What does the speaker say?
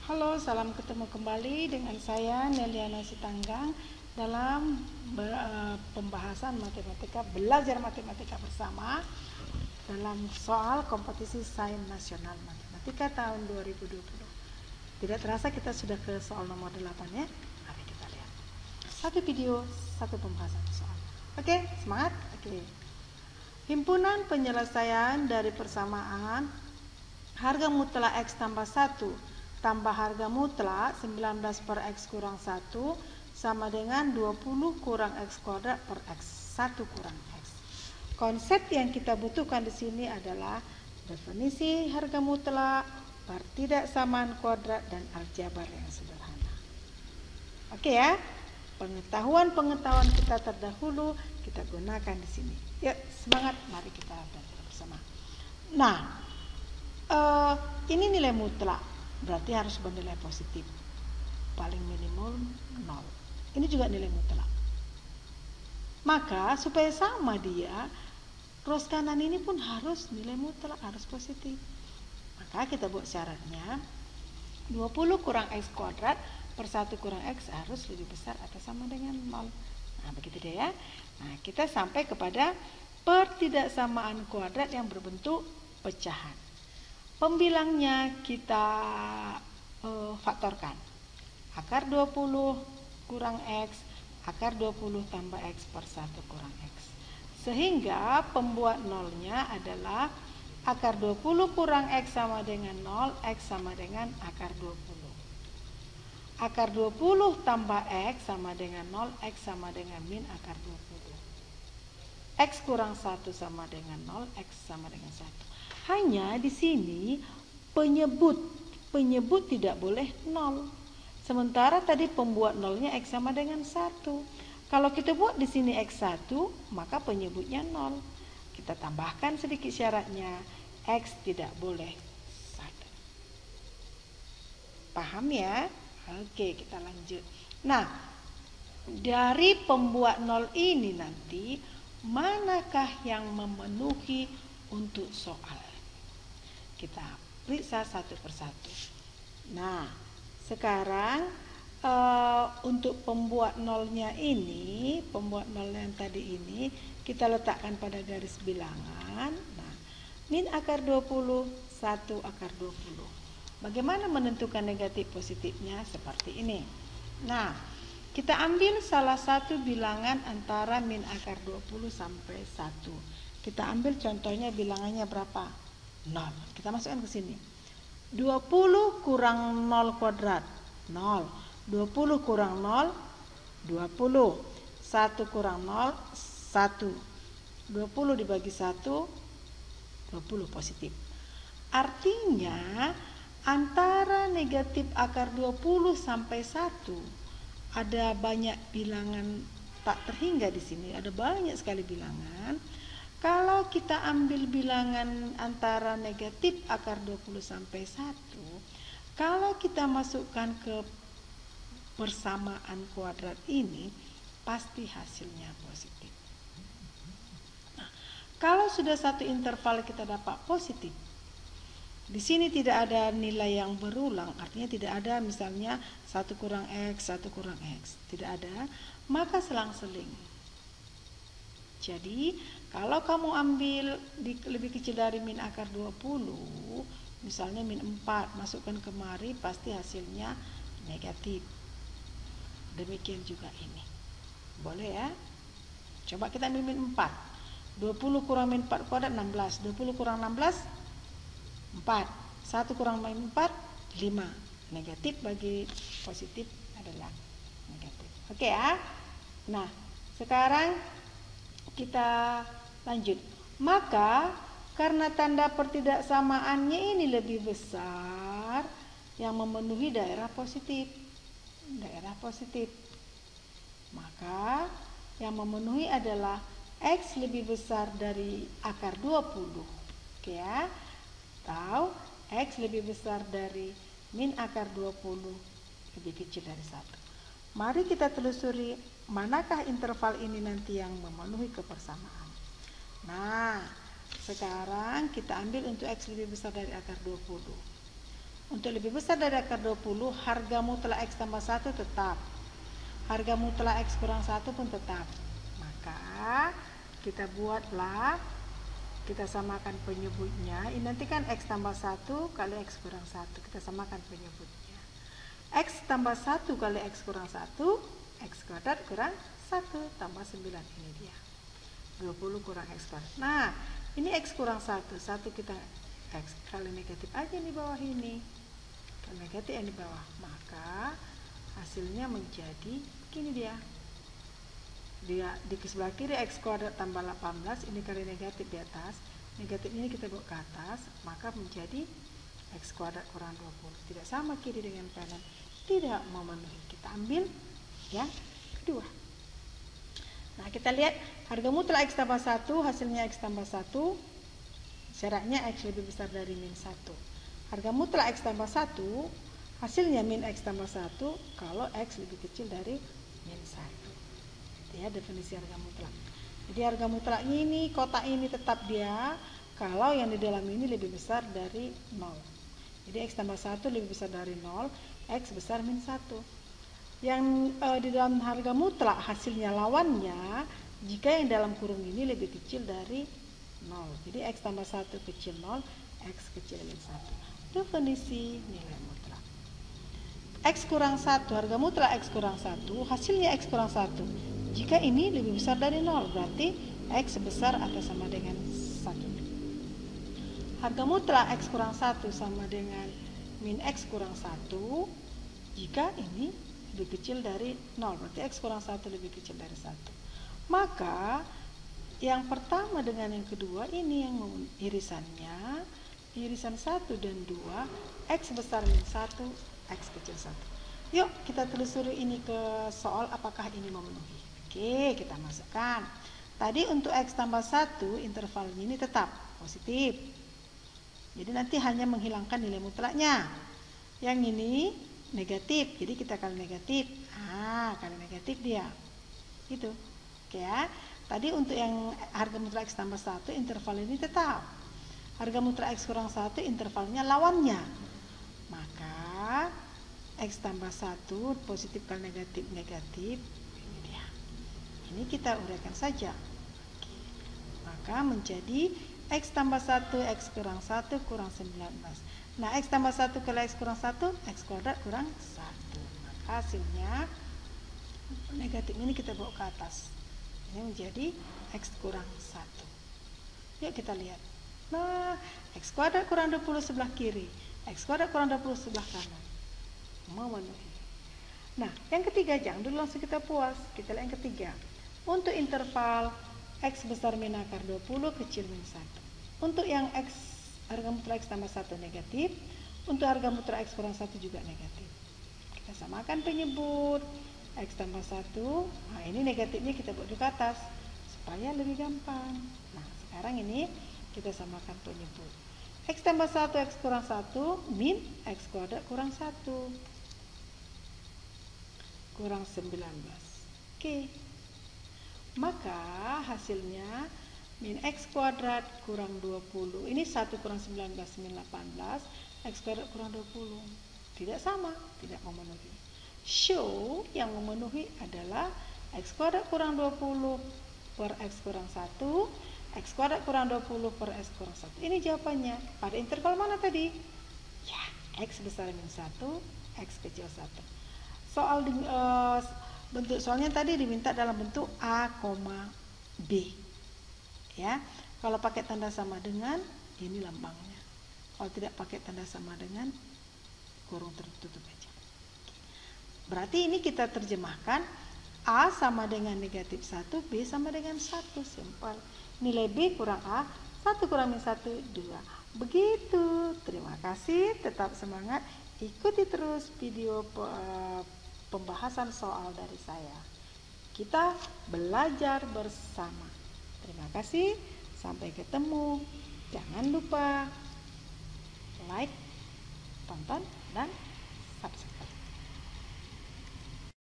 Halo, salam ketemu kembali dengan saya Neliana Sitanggang dalam pembahasan belajar matematika bersama dalam soal kompetisi sains nasional matematika tahun 2020. Tidak terasa kita sudah ke soal nomor 8 ya. Mari kita lihat. Satu video, satu pembahasan soal. Oke, semangat. Oke. Himpunan penyelesaian dari persamaan harga mutlak X tambah 1 tambah harga mutlak 19 per X kurang 1 sama dengan 20 kurang X kuadrat per X 1 kurang X. Konsep yang kita butuhkan di sini adalah definisi harga mutlak, pertidaksamaan kuadrat, dan aljabar yang sederhana. Oke ya, pengetahuan kita terdahulu kita gunakan di sini. Yuk, semangat, mari kita belajar bersama. Nah, ini nilai mutlak. Berarti harus bernilai positif, paling minimum 0. Ini juga nilai mutlak. Maka supaya sama dia, cross kanan ini pun harus nilai mutlak, harus positif. Maka kita buat syaratnya 20 kurang X kuadrat per 1 kurang X harus lebih besar atau sama dengan 0. Nah begitu dia ya. Nah kita sampai kepada pertidaksamaan kuadrat yang berbentuk pecahan. Pembilangnya kita faktorkan. Akar 20 kurang X, akar 20 tambah X per 1 kurang X. Sehingga pembuat nolnya adalah akar 20 kurang X sama dengan 0, X sama dengan akar 20. Akar 20 tambah X sama dengan 0, X sama dengan min akar 20. X kurang 1 sama dengan 0, X sama dengan 1. Hanya di sini penyebut tidak boleh 0. Sementara tadi pembuat nolnya X sama dengan 1. Kalau kita buat di sini X1, maka penyebutnya 0. Kita tambahkan sedikit syaratnya, X tidak boleh 1. Paham ya? Oke, kita lanjut. Nah, dari pembuat 0 ini nanti, manakah yang memenuhi untuk soal? Kita periksa satu persatu. Nah, sekarang untuk pembuat nolnya ini, pembuat nol yang tadi ini, kita letakkan pada garis bilangan. Nah, min akar 20, 1 akar 20. Bagaimana menentukan negatif positifnya? Seperti ini. Nah, kita ambil salah satu bilangan antara min akar 20 sampai 1. Kita ambil contohnya bilangannya berapa? 0. Kita masukkan ke sini. 20 kurang 0 kuadrat 0. 20 kurang 0 20. 1 kurang 0 1. 20 dibagi 1 20 positif. Artinya antara negatif akar 20 sampai 1 ada banyak bilangan tak terhingga di sini, ada banyak sekali bilangan. Kalau kita ambil bilangan antara negatif akar 20 sampai 1, kalau kita masukkan ke persamaan kuadrat ini, pasti hasilnya positif. Nah, kalau sudah satu interval kita dapat positif, di sini tidak ada nilai yang berulang, artinya tidak ada misalnya 1 kurang X, 1 kurang X, tidak ada, maka selang-seling. Jadi kalau kamu ambil lebih kecil dari min akar 20, misalnya min 4, masukkan kemari, pasti hasilnya negatif. Demikian juga ini. Boleh ya? Coba kita ambil min 4. 20 kurang min 4 kuadrat 16. 20 kurang 16 4. 1 kurang min 4 5. Negatif bagi positif adalah negatif. Oke ya? Nah, sekarang kita lanjut. Maka karena tanda pertidaksamaannya ini lebih besar, yang memenuhi daerah positif. Daerah positif. Maka yang memenuhi adalah X lebih besar dari akar 20. Oke ya. Atau X lebih besar dari min akar 20 lebih kecil dari 1. Mari kita telusuri manakah interval ini nanti yang memenuhi kebersamaan. Nah, sekarang kita ambil untuk X lebih besar dari akar 20. Untuk lebih besar dari akar 20, harga mutlak X tambah 1 tetap. Harga mutlak X kurang 1 pun tetap. Maka kita buatlah, kita samakan penyebutnya. Ini nanti kan X tambah 1 kali X kurang 1. Kita samakan penyebutnya. X tambah 1 kali X kurang 1, X kuadrat kurang 1 tambah 9. Ini dia. 20 kurang X kuadrat. Nah, ini X kurang 1. 1 kita X kali negatif aja di bawah ini. Kali negatif yang di bawah. Maka hasilnya menjadi begini dia. Dia di sebelah kiri X kuadrat tambah 18. Ini kali negatif di atas. Negatif ini kita bawa ke atas. Maka menjadi X kuadrat kurang 20. Tidak sama kiri dengan kanan. Tidak memenuhi. Kita ambil yang kedua. Nah, kita lihat harga mutlak X tambah 1, hasilnya X tambah 1. Syaratnya X lebih besar dari min 1. Harga mutlak X tambah 1, hasilnya min X tambah 1 kalau X lebih kecil dari min 1. Itu ya definisi harga mutlak. Jadi harga mutlaknya ini, kotak ini tetap dia kalau yang di dalam ini lebih besar dari 0. Jadi X tambah 1 lebih besar dari 0, X besar min 1. Yang di dalam harga mutlak hasilnya lawannya jika yang dalam kurung ini lebih kecil dari 0. Jadi X tambah 1 kecil 0, X kecil min 1. Definisi nilai mutlak. X kurang 1, harga mutlak X kurang 1, hasilnya X kurang 1. Jika ini lebih besar dari 0, berarti X besar atau sama dengan 1. Harga mutlak X kurang 1 sama dengan min X kurang 1. Jika ini lebih kecil dari 0, berarti X kurang 1 lebih kecil dari 1. Maka yang pertama dengan yang kedua ini yang irisannya, irisan 1 dan 2, X besar min 1, X kecil 1. Yuk kita telusuri ini ke soal apakah ini memenuhi. Oke, kita masukkan. Tadi untuk X tambah 1 intervalnya ini tetap positif. Jadi nanti hanya menghilangkan nilai mutlaknya. Yang ini negatif, jadi kita kali negatif. Kali negatif dia. Gitu. Oke ya. Tadi untuk yang harga mutlak X tambah 1 interval ini tetap. Harga mutlak X kurang 1 intervalnya lawannya. Maka X tambah 1 positif kali negatif negatif. Ini dia. Ini kita uraikan saja. Oke. Maka menjadi X tambah 1 X kurang 1 kurang 19. Nah, X tambah 1 kali X kurang 1, X kuadrat kurang 1. Maka hasilnya negatif ini kita bawa ke atas. Ini menjadi X kurang 1. Yuk kita lihat. Nah, X kuadrat kurang 20 sebelah kiri, X kuadrat kurang 20 sebelah kanan. Memenuhi. Nah, yang ketiga jangan dulu langsung kita puas. Kita lihat yang ketiga. Untuk interval X besar min akar 20 kecil min 1. Untuk yang X harga mutlak X tambah 1 negatif, untuk harga mutlak X kurang 1 juga negatif. Kita samakan penyebut X tambah 1. Nah, ini negatifnya kita buat di atas supaya lebih gampang. Nah, sekarang ini kita samakan penyebut. X tambah 1 X kurang 1 min X kuadrat kurang 1 kurang 19. Oke. Maka hasilnya min X kuadrat kurang 20. Ini 1 kurang 19 min 18. X kuadrat kurang 20. Tidak sama, tidak memenuhi. Show yang memenuhi adalah X kuadrat kurang 20 per X kurang 1, X kuadrat kurang 20 per X kurang 1. Ini jawabannya. Pada interval mana tadi? Ya, X besar min 1, X kecil 1. Soal bentuk soalnya tadi diminta dalam bentuk A, B. Ya, kalau pakai tanda sama dengan, ini lambangnya. Kalau tidak pakai tanda sama dengan, kurung tertutup aja. Berarti ini kita terjemahkan A sama dengan negatif 1, B sama dengan 1. Simpel. Nilai B kurang A, 1 kurang min 1, 2. Begitu. Terima kasih. Tetap semangat. Ikuti terus video pembahasan soal dari saya. Kita belajar bersama. Terima kasih. Sampai ketemu. Jangan lupa like, tonton, dan subscribe.